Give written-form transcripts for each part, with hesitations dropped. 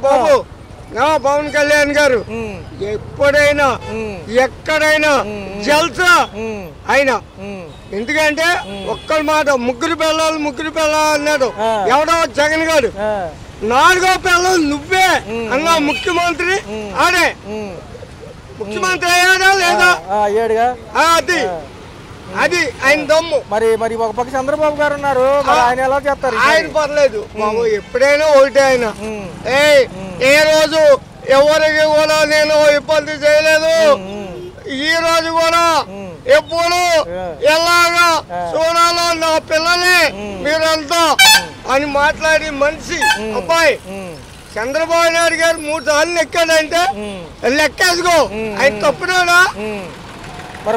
బాబు పవన్ కళ్యాణ్ గారు ఎప్పుడైనా ఎక్కడైనా జల్సా అయినా. ఎందుకంటే ఒక్కరి మాట ముగ్గురు పిల్లలు అన్నాడు ఎవడో జగన్ గారు. 4వ పిల్లలు నువ్వే అన్నా ముఖ్యమంత్రి. ఆడే ముఖ్యమంత్రి అయ్యాడా లేదా? అది ఆయన దమ్ము. మరి ఒక పక్క చంద్రబాబు గారు ఉన్నారు, ఆయన ఎలా చేస్తారు? ఆయన పర్లేదు బాబు, ఎప్పుడైనా ఒకటే ఆయన. ఏ రోజు ఎవరికి కూడా నేను ఇబ్బంది చేయలేదు. ఈ రోజు కూడా ఎప్పుడు ఎలాగా చూడాలో నా పిల్లలే మీరంతా అని మాట్లాడి మనిషి అబ్బాయి. చంద్రబాబు నాయుడు గారు 3 సార్లు ఎక్కాడంటే లెక్కేసుకో, ఆయన తప్పుడా?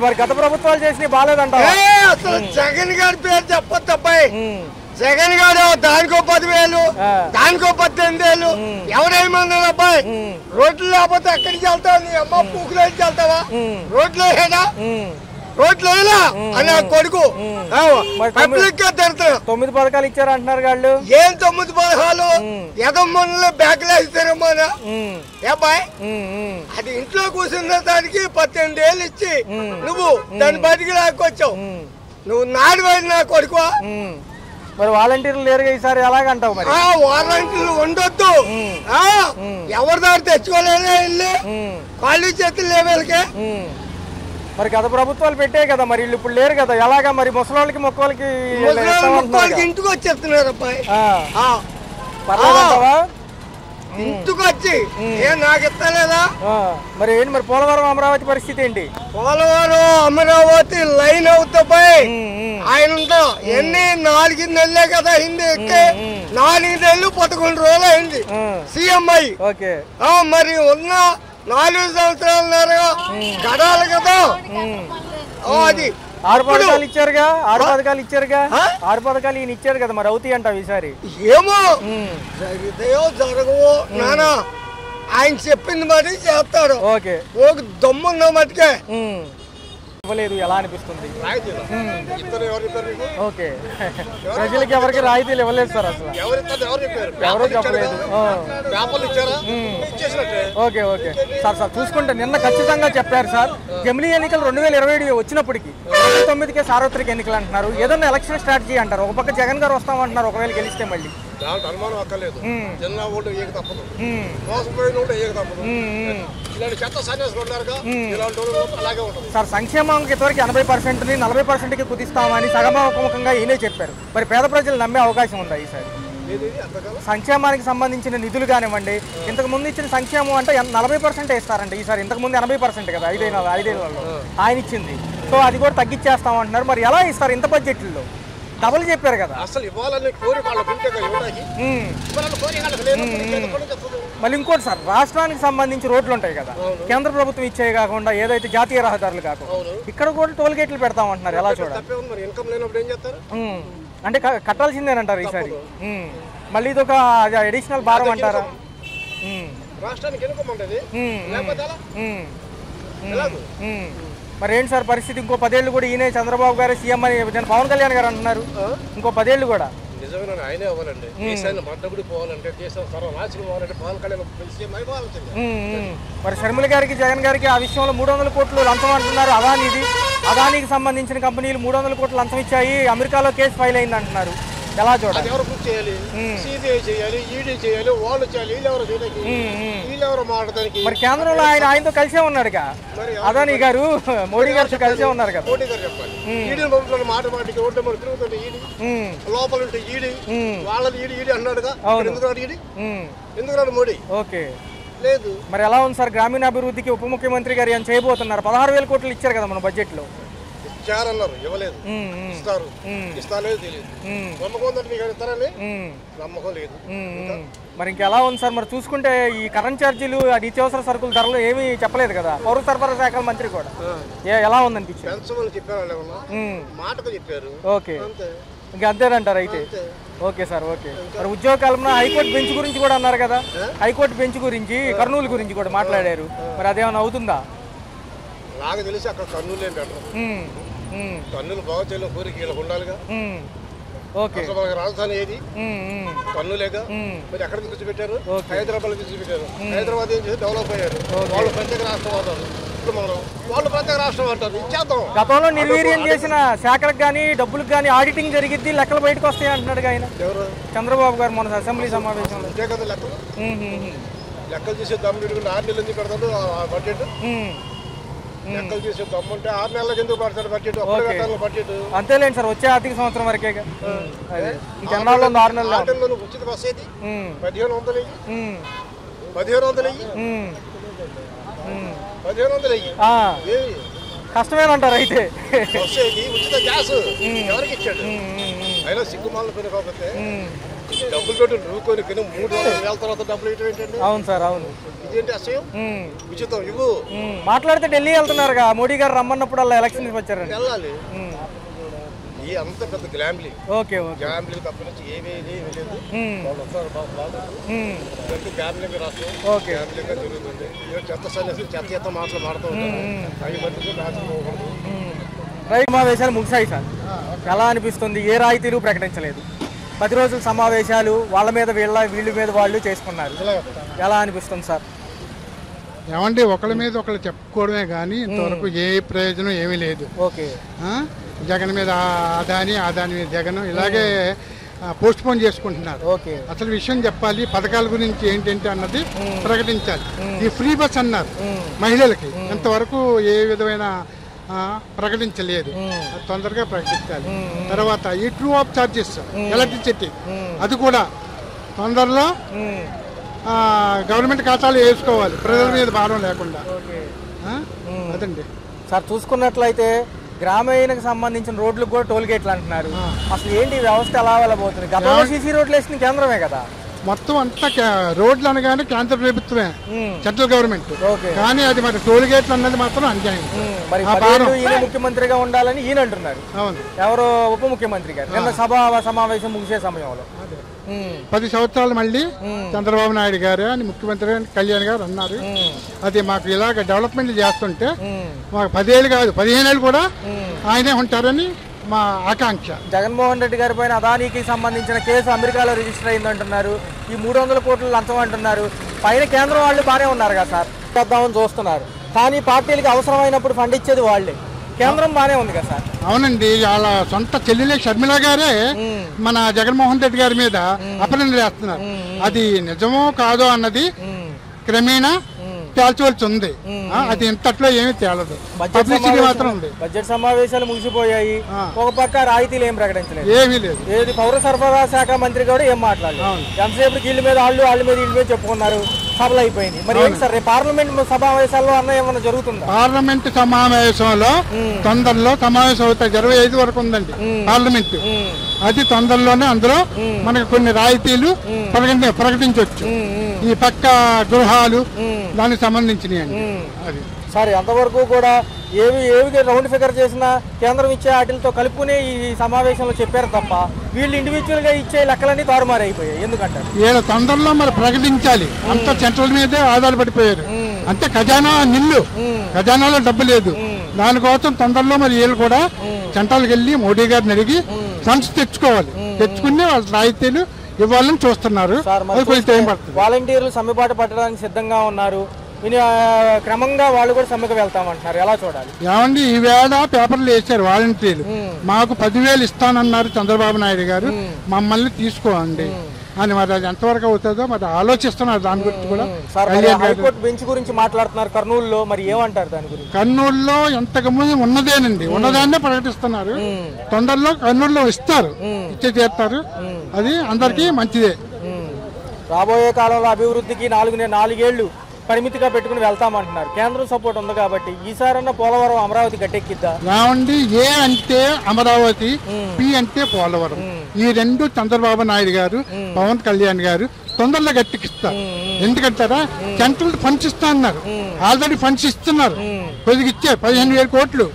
మరి గత ప్రభుత్వాలు చేసి బాగాలేదంట. అసలు జగన్ గారి పేరు చెప్పొద్దు అబ్బాయి. జగన్ గారు దానికో 10,000, దానికో 18,000. ఎవరేమన్నారు అబ్బాయి? రోడ్లు లేకపోతే ఎక్కడికి వెళ్తావు? నీ అమ్మ పూకులేసి వెళ్తావా? రోడ్లు వేయడా? రోడ్లు వేయలా అని కొడుకు పబ్లిక్ గా తిడతారు. 9 పథకాలు ఇచ్చారు అంటున్నారు వాళ్ళు. ఏం 9 పథకాలు? ఎదమ్మలో బ్యాగులు వేస్తారేమో అబ్బాయి. అది ఇంట్లో కూర్చున్న దానికి 18,000 ఇచ్చి నువ్వు దాన్ని బయటికి లాక్కొచ్చావు. నువ్వు నాడు నా కొడుకు. మరి వాలంటీర్లు లేరుగా ఈసారి ఎలాగంటావు? మరి వాలంటీర్లు ఉండొద్దు. ఎవరి దారి తెచ్చుకోలేదా వెళ్ళి కాళ్ళు చేతులు లేవేళ్ళకి. మరి గత ప్రభుత్వాలు పెట్టాయి కదా, మరి వీళ్ళు ఇప్పుడు లేరు కదా, ఎలాగా? మరి ముసలోళ్ళకి మొక్కలకి ఇంటికి వచ్చేస్తున్నారు అబ్బాయి. పర్లేదంటావా? ఇంటికి వచ్చి నాకు ఇస్తలేదా? మరి ఏంటి మరి పోలవరం అమరావతి పరిస్థితి ఏంటి? పోలవరం అమరావతి లైన్ అవుతాయి. ఆయన ఎన్ని 4 నెలలే కదా అయింది. 4 నెలలు 11 రోజులు అయింది సీఎం అయ్యి. మరి ఉన్న 4 సంవత్సరాల గడాలి కదా. అది 6 పథకాలు ఇచ్చారుగా, 6 పథకాలు ఇచ్చారుగా, 6 పథకాలు ఈయన ఇచ్చారు కదా, మరి అవుతాయి అంటావు ఈసారి? ఏమో జరిగితేయో జరగవో నానా, ఆయన చెప్పింది మరి చేస్తాడు. ఓకే, దమ్మున్న మటుకే ఇవ్వలేదు. ఎలా అనిపిస్తుంది? ఓకే, ప్రజలకి ఎవరికి రాయితీలు ఇవ్వలేదు సార్ అసలు. ఎవరో చెప్పలేదు. Okay okay sir. చూసుకుంటే నిన్న ఖచ్చితంగా చెప్పారు సార్, జమిలీ ఎన్నికలు 2027 వచ్చినప్పటికీ 2029కే సార్వత్రిక ఎన్నికలు అంటున్నారు. ఏదన్నా ఎలక్షన్ స్ట్రాటజీ అంటారు. ఒక పక్క జగన్ గారు వస్తామంటున్నారు ఒకవేళ గెలిస్తే. మళ్ళీ అనుమానం అక్కర్లేదు, జిల్లా ఓటు ఏక తప్పదు, మోసపోయిన ఓటు ఏక తప్పదు. ఇలాంటి చెత్త సన్యాసులు ఉన్నారుగా, ఇలాంటి అలాగే ఉంటుంది సార్. సంక్షేమానికి ఇంతవరకు 80%ని 40%కి కుదిస్తామని సగముఖంగా ఈయనే చెప్పారు. మరి పేద ప్రజలు నమ్మే అవకాశం ఉందా ఈసారి? సంక్షేమానికి సంబంధించిన నిధులు కానివ్వండి, ఇంతకు ముందు ఇచ్చిన సంక్షేమం అంటే 40% ఇస్తారంట ఈసారి. ఇంతకు ముందు 80% కదా, 5 ఏళ్ళలో ఆయన ఇచ్చింది. సో అది కూడా తగ్గించేస్తామంటున్నారు. మరి ఎలా ఇస్తారు ఇంత బడ్జెట్లో? డబుల్ చెప్పారు కదా. అసలు ఇవ్వాలని మళ్ళీ ఇంకోటి సార్, రాష్ట్రానికి సంబంధించి రోడ్లు ఉంటాయి కదా, కేంద్ర ప్రభుత్వం ఇచ్చేవి కాకుండా ఏదైతే జాతీయ రహదారులు కాకుండా ఇక్కడ కూడా టోల్ గేట్లు పెడతామంటున్నారు. ఎలా చూడాలి? అంటే కట్టాల్సిందేనంటారు ఈసారి. మళ్ళీ ఇది ఒక అడిషనల్ భారం అంటారా? మరి ఏంటి సార్ పరిస్థితి? ఇంకో 10 ఏళ్ళు కూడా ఈయనే చంద్రబాబు గారు సీఎం అని పవన్ కళ్యాణ్ గారు అంటున్నారు. ఇంకో 10 ఏళ్ళు కూడా నిజమేనా? ఆయనే అవ్వాలండి. దేశాన్ని మద్దబడి పోవాలంటే, దేశం సర్వనాశనం పోవాలంటే పవన్ కళ్యాణ్. మరి షర్మిల గారికి జగన్ గారికి ఆ విషయంలో 300 కోట్లు లంచం అంటున్నారు. అదానికి సంబంధించిన కంపెనీలు 300 కోట్లు లంచం ఇచ్చాయి, అమెరికాలో కేసు ఫైల్ అయింది అంటున్నారు. ఎలా చూడాలి? ఎవరు పూర్తి చేయాలి? సిబిఐ చేయాలి, ఈడీ చేయాలి, వాళ్ళు చేయాలి. వీళ్ళెవరు మాట్లాడడానికి? మరి కేంద్రంలో ఆయనతో కలిసే ఉన్నాడుగా అదానీ గారు, మోడీ గారితో కలిసే ఉన్నారు కదా. మోడీ గారు చెప్పాలి. ఈడీ పంపుతున్న మాట మాటికి ఓటే మరి తిరుగుతుంటే ఈడీ లోపల ఉంటే ఈడీ వాళ్ళని ఈడీ అన్నాడుగా. ఎందుకు రాడు మోడీ? ఓకే, లేదు. మరి ఎలా ఉంది సార్ గ్రామీణాభివృద్ధికి ఉప ముఖ్యమంత్రి గారు ఏం చేయబోతున్నారు? 16,000 కోట్లు ఇచ్చారు కదా మన బడ్జెట్ లో. ఇచ్చారన్నారు, ఇవ్వలేదు. ఇస్తారు, ఇస్తాలేదు తెలియదు. నమ్మకం ఉందంటే మీకు ఇస్తారని నమ్మకం లేదు. మరి ఇంకెలా ఉంది సార్? మరి చూసుకుంటే ఈ కరెంట్ ఛార్జీలు, నిత్యావసర సరుకుల ధరలు ఏమీ చెప్పలేదు కదా పౌర సరఫరా శాఖ మంత్రి కూడా. ఎలా ఉందనిపించింది? పెంచమని చెప్పారు, మాటకు చెప్పారు. ఓకే, ఇంకా అంతేనంటారు అయితే. Okay sir, okay. మరి ఉద్యోగ కల్పన హైకోర్టు బెంచ్ గురించి కూడా అన్నారు కదా, హైకోర్టు బెంచ్ గురించి, కర్నూలు గురించి కూడా మాట్లాడారు. మరి అదేమన్నా అవుతుందా? నాకు తెలిసి అక్కడ కర్నూలు ఏం పెట్టరు. కర్నూలు బాగా చేయడం కోరిక వీళ్ళకి ఉండాలిగా. అసలు మనకి రాజధాని ఏది? పన్నులేక మరి ఎక్కడ తీసుకుపెట్టారు? హైదరాబాద్ తీసుకుపెట్టారు. హైదరాబాద్ ఏం చేసి డెవలప్ అయ్యారు. వాళ్ళు ప్రత్యేక రాష్ట్రం అవుతారు. ఇప్పుడు మనం వాళ్ళు ప్రత్యేక రాష్ట్రం అంటారు. ఇచ్చేద్దాం. గతంలో నిర్వీర్యం చేసిన శాఖలకు కానీ డబ్బులకు కానీ ఆడిటింగ్ జరిగిద్ది, లెక్కలు బయటకు వస్తాయి అంటున్నాడు ఆయన చంద్రబాబు గారు మొన్న అసెంబ్లీ సమావేశంలో. అంతే కదా లెక్కలు. లెక్కలు చేసే దమ్ము పెట్టుకుని 6 నెలలు ఎందుకు పెడతాడు బడ్జెట్? లెక్కలు చేసే దమ్ము ఉంటే 6 నెలలకు ఎందుకు పెడతాడు బడ్జెట్? అప్పుడు పెట్టాలి బడ్జెట్. అంతేలేండి సార్, వచ్చే ఆర్థిక సంవత్సరం వరకే. ఇంకెన్నాళ్ళు 6 నెలలు ఉచిత బస్ ఏది? 1500 1500 కష్టమేనంటారు అయితే. బస్ ఏది? ఉచిత గ్యాస్ ఎవరికి ఇచ్చాడు? అయినా సిగ్గుమాలను పని కాకపోతే డబ్బులు పెట్టి నువ్వుకొని 300,000 తర్వాత డబ్బులు ఇవ్వడం ఏంటండి? అవును సార్, అవును. ఇదేంటి అసహ్యం? ఉచితం ఇవ్వు. మాట్లాడితే ఢిల్లీ వెళ్తున్నారుగా, మోడీ గారు రమ్మన్నప్పుడు అలా ఎలక్షన్ వచ్చారండి. వెళ్ళాలి. ఈ అంత పెద్ద గ్లాంబ్లీ గ్లాంబ్లీ తప్ప నుంచి ఏమీ లేదు. వాళ్ళు వస్తారు బాగుంటుంది. గ్లాంబ్లింగ్ రాష్ట్రం గ్లాంబ్లింగ్ జరుగుతుంది. చెత్త సన్యాసి చెత్త మాటలు మాడుతూ ఉంటారు. అవి బట్టి రాసుకోకూడదు. రైతు సమావేశాలు ముగిశాయి సార్, ఎలా అనిపిస్తుంది? ఏ రాయితీలు ప్రకటించలేదు. 10 రోజుల సమావేశాలు వాళ్ళ మీద వీళ్ళ మీద వాళ్ళు చేసుకున్నారు. ఎలా అనిపిస్తుంది సార్? ఏమంటే ఒకళ్ళ మీద ఒకళ్ళు చెప్పుకోవడమే కానీ ఇంతవరకు ఏ ప్రయోజనం ఏమీ లేదు. ఓకే, జగన్ మీద అదాని, అదాని మీద జగన్, ఇలాగే పోస్ట్ పోన్ చేసుకుంటున్నారు. ఓకే, అసలు విషయం చెప్పాలి, పథకాల గురించి ఏంటంటే అన్నది ప్రకటించాలి. ఈ ఫ్రీ బస్ అన్నారు మహిళలకి, ఇంతవరకు ఏ విధమైన ప్రకటించలేదు. తొందరగా ప్రకటించాలి. తర్వాత ఈ ట్రూ ఆఫ్ చార్జెస్ ఎలక్ట్రిసిటీ అది కూడా తొందరలో గవర్నమెంట్ ఖాతాలు వేసుకోవాలి, ప్రజల మీద భారం లేకుండా. అదండి సార్. చూసుకున్నట్లయితే గ్రామీణకు సంబంధించిన రోడ్లకు కూడా టోల్ గేట్లు అంటున్నారు. అసలు ఏంటి వ్యవస్థ ఎలా వెళ్ళబోతుంది? గతంలో సీసీ రోడ్లు వేసిన కేంద్రమే కదా. మొత్తం అంతా రోడ్లు అనగానే కేంద్ర ప్రభుత్వమే, సెంట్రల్ గవర్నమెంట్. కానీ అది మరి టోల్ గేట్లు అన్నది మాత్రం అన్యాయం. ఈయన ముఖ్యమంత్రిగా ఉండాలని ఈయన అంటున్నారు. ఎవరో ఉప ముఖ్యమంత్రి గారు నిన్న సమావేశం ముగిసే సమయంలో 10 సంవత్సరాలు మళ్ళీ చంద్రబాబు నాయుడు గారు అని ముఖ్యమంత్రి కళ్యాణ్ గారు అన్నారు. అది మాకు ఇలాగ డెవలప్మెంట్ చేస్తుంటే మాకు 10 ఏళ్ళు కాదు 15 ఏళ్ళు కూడా ఆయనే ఉంటారని మా ఆకాంక్ష. జగన్మోహన్ రెడ్డి గారి పైన అదానికి సంబంధించిన కేసు అమెరికాలో రిజిస్టర్ అయిందంటున్నారు. ఈ 300 కోట్ల లంచం అంటున్నారు. పైన కేంద్రం వాళ్ళు బాగానే ఉన్నారు కదా సార్, చేద్దామని చూస్తున్నారు. కానీ పార్టీలకి అవసరమైనప్పుడు ఫండ్ ఇచ్చేది వాళ్ళే. కేంద్రం బాగానే ఉంది కదా సార్. అవునండి, వాళ్ళ సొంత చెల్లెలే షర్మిల గారే మన జగన్మోహన్ రెడ్డి గారి మీద అపనిందలు వేస్తున్నారు. అది నిజమో కాదో అన్నది క్రమేణా తేల్చవలసి ఉంది. అది ఇంతట్లో ఏమీ తేలదు. పబ్లిసిటీ మాత్రం ఉంది. బడ్జెట్ సమావేశాలు ముగిసిపోయాయి. ఒక పక్క రాయితీలు ఏం ప్రకటించలేదు, ఏమీ లేదు. ఏది పౌర సరఫరా శాఖ మంత్రి కూడా ఏం మాట్లాడలేదు. ఎంతసేపు వీళ్ళ మీద వాళ్ళ మీద వీళ్ళ మీద చెప్పుకున్నారు. సభలు అయిపోయింది. మరి ఏంటి సార్ రేపు పార్లమెంట్ సమావేశాల్లో అన్న ఏమన్నా జరుగుతుందా? పార్లమెంట్ సమావేశంలో తొందరలో సమావేశం అవుతాయి. 25 వరకు ఉందండి పార్లమెంట్. అది తొందరలోనే అందులో మనకు కొన్ని రాయితీలు ప్రకటించవచ్చు. ఈ పక్క గృహాలు దానికి సంబంధించినవి. అది సరే, అంతవరకు కూడా ఏవి రౌండ్ ఫిగర్ చేసినా కేంద్రం ఇచ్చే వాటితో కలుపుకునే ఈ సమావేశంలో చెప్పారు తప్ప వీళ్ళు ఇండివిజువల్ గా ఇచ్చే లెక్కలన్నీ తారుమారు అయిపోయాయి. ఎందుకంటారు? వీళ్ళ తొందరలో మరి ప్రకటించాలి. అంత సెంట్రల్ మీదే ఆధారపడిపోయారు. అంతే ఖజానా నిల్లు, ఖజానాలో డబ్బు లేదు. దానికోసం తొందరలో మరి వీళ్ళు కూడా సెంట్రల్కి వెళ్ళి మోడీ గారిని అడిగి ఫండ్స్ తెచ్చుకోవాలి. తెచ్చుకుని వాళ్ళ రాయితీలు ఇవ్వాలని చూస్తున్నారు. వాలంటీర్లు సమ్మెబాటు పట్టడానికి సిద్ధంగా ఉన్నారు. క్రమంగా వాళ్ళు కూడా సమ్మెకు వెళ్తామంటున్నారు. ఎలా చూడాలి? ఏమండి, ఈవేళ పేపర్లు వేశారు వాలంటీర్లు. మాకు 10,000 ఇస్తానన్నారు చంద్రబాబు నాయుడు గారు, మమ్మల్ని తీసుకోండి అని. మరి అది ఎంతవరకు అవుతుందో మరి ఆలోచిస్తున్నారు. దాని గురించి కూడా హైకోర్టు బెంచ్ గురించి మాట్లాడుతున్నారు కర్నూలులో. మరి ఏమంటారు దాని గురించి? కర్నూలులో ఎంతకు ముందు ఉన్నదేనండి, ఉన్నదాన్నే ప్రకటిస్తున్నారు. తొందరలో కర్నూలులో ఇస్తారు, ఇచ్చే చేస్తారు. అది అందరికీ మంచిదే. రాబోయే కాలంలో అభివృద్ధికి 4 ఏళ్లు పరిమితిగా పెట్టుకుని వెళ్తామంటున్నారు. కేంద్రం సపోర్ట్ ఉంది కాబట్టి ఈసారన్నా పోలవరం అమరావతి గట్టెక్కిద్దా? రావండి. ఏ అంటే అమరావతి, పి అంటే పోలవరం. ఈ రెండు చంద్రబాబు నాయుడు గారు, పవన్ కళ్యాణ్ గారు తొందరలో గట్టెక్కిస్తారు. ఎందుకంటారా, సెంట్రల్ ఫండ్స్ ఇస్తా అన్నారు. ఆల్రెడీ ఫండ్స్ ఇస్తున్నారు. కొద్దిగా ఇచ్చారు 15,000 కోట్లు.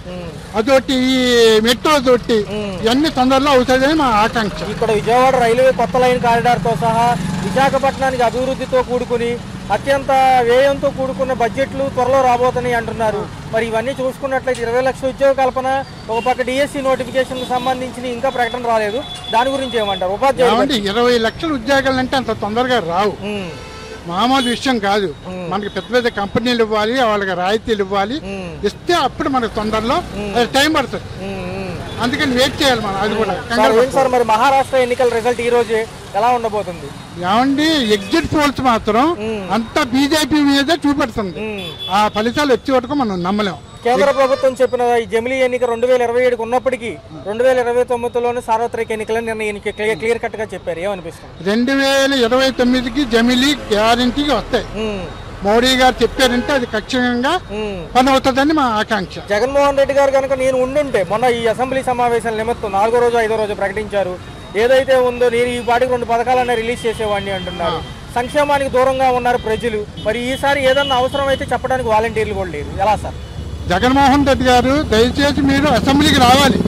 అదొకటి ఈ మెట్రో తోటి ఇవన్నీ తొందరలో అవుతాయని మా ఆకాంక్ష. ఇక్కడ విజయవాడ రైల్వే కొత్త లైన్ కారిడార్ తో సహా విశాఖపట్నానికి అభివృద్ధితో కూడుకుని అత్యంత వ్యయంతో కూడుకున్న బడ్జెట్లు త్వరలో రాబోతున్నాయి అంటున్నారు. మరి ఇవన్నీ చూసుకున్నట్లయితే 20 లక్షల ఉద్యోగ కల్పన, ఒక పక్క డిఎస్సి నోటిఫికేషన్ సంబంధించి ఇంకా ప్రకటన రాలేదు. దాని గురించి ఏమంటారు? ఉపాధ్యాయులు 20 లక్షల ఉద్యోగాలు అంటే అంత తొందరగా రావు, మామూలు విషయం కాదు. మనకి పెద్ద పెద్ద కంపెనీలు ఇవ్వాలి, వాళ్ళకి రాయితీలు ఇవ్వాలి, ఇస్తే అప్పుడు మనకు తొందరలో టైం పడుతుంది. అందుకని వెయిట్ చేయాలి మనం. అది కూడా సార్ మరి మహారాష్ట్ర ఎన్నికల రిజల్ట్ ఈ రోజే ఎలా ఉండబోతుంది? ఏమండి, ఎగ్జిట్ పోల్స్ మాత్రం అంతా బీజేపీ మీదే చూపెడుతుంది. ఆ ఫలితాలు వచ్చే వరకు మనం నమ్మలేం. కేంద్ర ప్రభుత్వం చెప్పిన ఈ జమిలీ ఎన్నిక 2027 ఉన్నప్పటికీ 2029లోనే సార్వత్రిక ఎన్నికలని నిన్న క్లియర్ కట్ గా చెప్పారు. ఏమనిపిస్తుంది? 2029కి జమిలీ గ్యారంటీగా వస్తాయి. మోడీ గారు చెప్పారంటే అది ఖచ్చితంగా పని అవుతుందని మా ఆకాంక్ష. జగన్మోహన్ రెడ్డి గారు కనుక నేను ఉండుంటే మొన్న ఈ అసెంబ్లీ సమావేశాల నిమిత్తం 4వ రోజు 5వ రోజు ప్రకటించారు. ఏదైతే ఉందో నేను ఈ పాటికి 2 పథకాలన్నా రిలీజ్ చేసేవాడిని అంటున్నారు. సంక్షేమానికి దూరంగా ఉన్నారు ప్రజలు. మరి ఈసారి ఏదన్నా అవసరం అయితే చెప్పడానికి వాలంటీర్లు కూడా లేదు. ఎలా సార్? జగన్మోహన్ రెడ్డి గారు దయచేసి మీరు అసెంబ్లీకి రావాలి.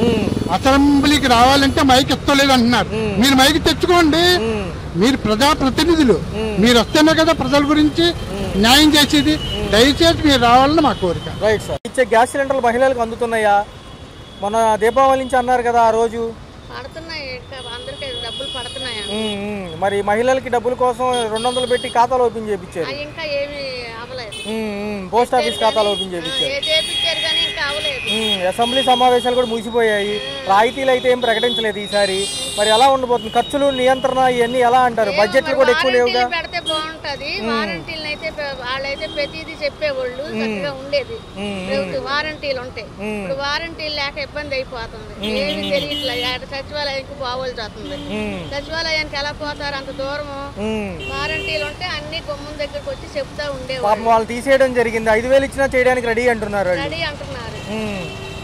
అసెంబ్లీకి రావాలంటే మైక్ ఇస్తలేదు అంటున్నారు. మీరు మైక్ తెచ్చుకోండి. మీరు ప్రజాప్రతినిధులు, మీరు వస్తేనే కదా ప్రజల గురించి న్యాయం చేసేది. దయచేసి మీరు రావాలని మా కోరిక. Right sir. ఇచ్చే గ్యాస్ సిలిండర్లు మహిళలకు అందుతున్నాయా? మొన్న దీపావళి నుంచి అన్నారు కదా, ఆ రోజు మరి మహిళలకి డబ్బుల కోసం 200 పెట్టి ఖాతాలు ఓపెన్ చేయించారు. పోస్ట్ ఆఫీస్ ఖాతాలు ఓపెన్ చేయించారు. అసెంబ్లీ సమావేశాలు కూడా ముగిసిపోయాయి. రాయితీలు అయితే ఏం ప్రకటించలేదు ఈసారి. మరి ఎలా ఉండబోతుంది? ఖర్చులు నియంత్రణ ఇవన్నీ ఎలా అంటారు? బడ్జెట్లు కూడా ఎక్కువ లేవుగా. పెడితే బాగుంటది. వారంటీలు అయితే వాళ్ళైతే ప్రతిదీ చెప్పేవాళ్ళు చక్కగా ఉండేది. వారంటీలు ఉంటాయి. ఇప్పుడు వారంటీలు లేక ఇబ్బంది అయిపోతుంది. ఏమి తెలియట్లేదు. సచివాలయానికి పోవాల్సి వస్తుంది. సచివాలయానికి ఎలా పోతారు? అంత దూరము. వారంటీలు ఉంటే అన్ని గుమ్మం దగ్గరకు వచ్చి చెప్తా ఉండేవాళ్ళు. వాళ్ళు తీసేయడం జరిగింది. 5,000 ఇచ్చినా చేయడానికి రెడీ అంటున్నారు. రెడీ అంటున్నారు.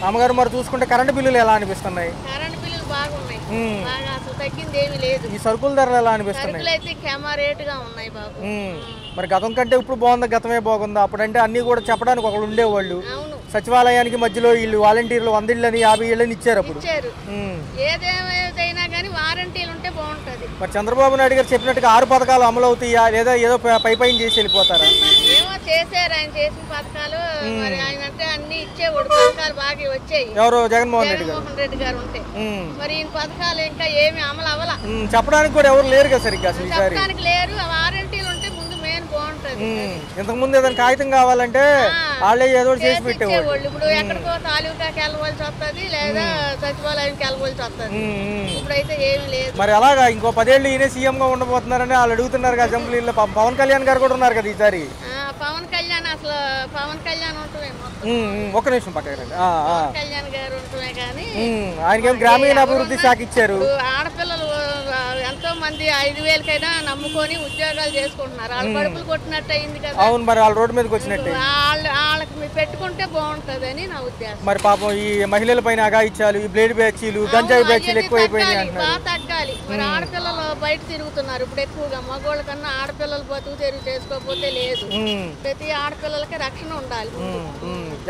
అమ్మగారు మరి చూసుకుంటే కరెంటు బిల్లులు ఎలా అనిపిస్తున్నాయి? కరెంటు బిల్లులు బాగున్నాయి. బాగా అసలు తగ్గింది ఏమీ లేదు. ఈ సరుకుల ధరలు ఎలా అనిపిస్తున్నాయి? సరుకులు అయితే కెమా రేటుగా ఉన్నాయి బాబు. మరి గతం కంటే ఇప్పుడు బాగుందా, గతమే బాగుందా? అప్పుడంటే అన్ని కూడా చెప్పడానికి ఒకళ్ళు ఉండేవాళ్ళు. సచివాలయానికి మధ్యలో వీళ్ళు వాలంటీర్లు 100 ఇళ్ళని 50 ఇళ్ళని ఇచ్చారు. అప్పుడు ఏదేమైనా కానీ వారంటీలు ఉంటే బాగుంటది. మరి చంద్రబాబు నాయుడు గారు చెప్పినట్టుగా 6 పథకాలు అమలు అవుతాయా, లేదా ఏదో పైన చేసి వెళ్ళిపోతారా? ఏమో చేశారు. ఆయన చేసిన పథకాలు మరి ఆయన అంటే అన్ని ఇచ్చేవాడు. పథకాలు బాగా వచ్చాయి. ఎవరు? జగన్మోహన్ రెడ్డి గారు ఉంటే. మరి ఈ పథకాలు ఇంకా ఏమి అమలు అవ్వాల. చెప్పడానికి కూడా ఎవరు లేరు కదా సరిగ్గా. అసలు చెప్పడానికి లేరు. వారంటీలు ఉంటే ముందు మెయిన్ బాగుంటది. ఇంతకు ముందు ఏదైనా కాగితం కావాలంటే వాళ్ళే ఏదో చేసి పెట్టేవాళ్ళు. ఇప్పుడు ఎక్కడికో తాలూకాకి వెళ్ళవలసి వస్తుంది, లేదా సచివాలయానికి వెళ్ళవలసి వస్తుంది. ఇప్పుడైతే ఏమి లేదు. మరి అలాగా ఇంకో 10 ఏళ్ళు ఈయన సీఎం గా ఉండబోతున్నారని వాళ్ళు అడుగుతున్నారు కదా అసెంబ్లీలో. పవన్ కళ్యాణ్ గారు కూడా ఉన్నారు కదా ఈసారి. పవన్ కళ్యాణ్ అసలు పవన్ కళ్యాణ్ ఉంటున్నాయి. ఒక్క నిమిషం పక్కన రండి. పవన్ కళ్యాణ్ గారు ఉంటున్నాయి కానీ ఆయనకేం గ్రామీణ అభివృద్ధి శాఖ ఇచ్చారు. ఆడపిల్లలు ఎంతో మంది 5,000కైనా నమ్ముకొని ఉద్యోగాలు చేసుకుంటున్నారు. వాళ్ళు కడుపులు కొట్టినట్టు అయింది కదా. అవును, మరి వాళ్ళు రోడ్డు మీదకి వచ్చినట్టు. వాళ్ళకి పెట్టుకుంటే బాగుంటది అని నా ఉద్దేశం. మరి పాపం ఈ మహిళల పైన అగాయిత్యాలు, ఈ బ్లేడ్ బ్యాచీలు, గంజాయి బ్యాచీలు ఎక్కువైపోయినాయి అంటున్నారు. బాగా తగ్గాలి. మరి ఆడపిల్లలు బయట తిరుగుతున్నారు ఇప్పుడు ఎక్కువగా. మగవాళ్ళ కన్నా ఆడపిల్లలు బతుకు తెరుగు చేసుకోకపోతే లేదు. ప్రతి ఆడపిల్లలకి రక్షణ ఉండాలి.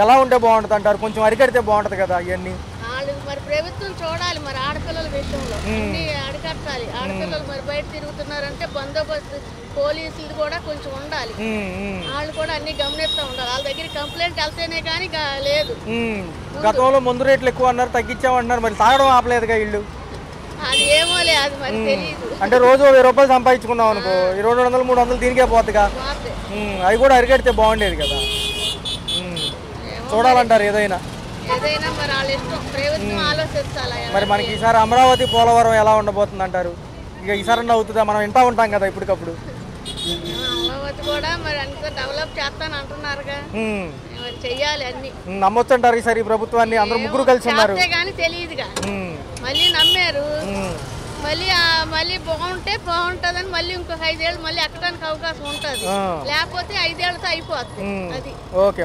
ఎలా ఉంటే బాగుంటది అంటారు? కొంచెం అరికడితే బాగుంటది కదా ఇవన్నీ. వాళ్ళు మరి ప్రభుత్వం చూడాలి. మరి ఆడపిల్లల విషయంలో అన్ని అరికట్టాలి. ఆడపిల్లలు మరి బయట తిరుగుతున్నారంటే బందోబస్తు పోలీసులు కూడా కొంచెం ఉండాలి. వాళ్ళు కూడా అన్ని గమనిస్తూ ఉండాలి. వాళ్ళ దగ్గర కంప్లైంట్ వెళ్తేనే కానీ లేదు. గతంలో మందు రేట్లు ఎక్కువ అన్నారు, తగ్గించామన్నారు. మరి తాగడం ఆపలేదుగా వీళ్ళు. అది ఏమో లేదు, అది మరి తెలియదు. అంటే రోజు 1000 రూపాయలు సంపాదించుకున్నాం అనుకో, 200 300 దీనికే పోతుందిగా. అవి కూడా అరికడితే బాగుండేది కదా. చూడాలంటారు ఏదైనా మరి వాళ్ళ ఇష్టం. ప్రభుత్వం ఆలోచించాలి. మరి మనకి ఈసారి అమరావతి పోలవరం ఎలా ఉండబోతుంది అంటారు? ఇక ఈసారి అవుతుందా? మనం వింటా ఉంటాం కదా ఇప్పటికప్పుడు. అమరావతి కూడా మరి అంత డెవలప్ చేస్తాను అంటున్నారుగా. మరి చెయ్యాలి అన్ని. నమ్మొచ్చు అంటారు ఈసారి ఈ ప్రభుత్వాన్ని? అందరూ ముగ్గురు కలిసి ఉన్నారు కానీ తెలియదుగా. మళ్ళీ నమ్మారు. మళ్ళీ బాగుంటే బాగుంటదని మళ్ళీ ఇంకొక 5 ఏళ్ళు మళ్ళీ ఎక్కడానికి అవకాశం ఉంటది. లేకపోతే 5 ఏళ్ళతో అయిపోతుంది. అది ఓకే.